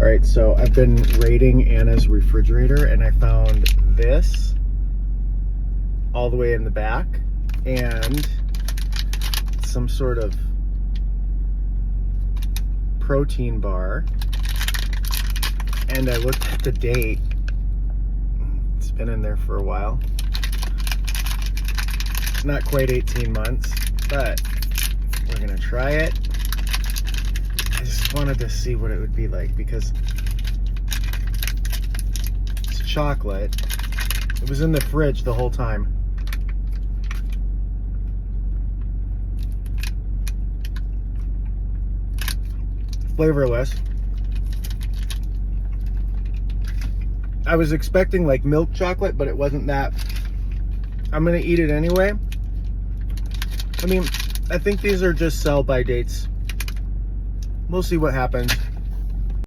All right, so I've been raiding Anna's refrigerator and I found this all the way in the back and some sort of protein bar. And I looked at the date. It's been in there for a while. Not quite 18 months, but we're gonna try it. I just wanted to see what it would be like because it's chocolate. It was in the fridge the whole time. Flavorless. I was expecting like milk chocolate, but it wasn't that. I'm gonna eat it anyway. I mean, I think these are just sell-by dates. We'll see what happens.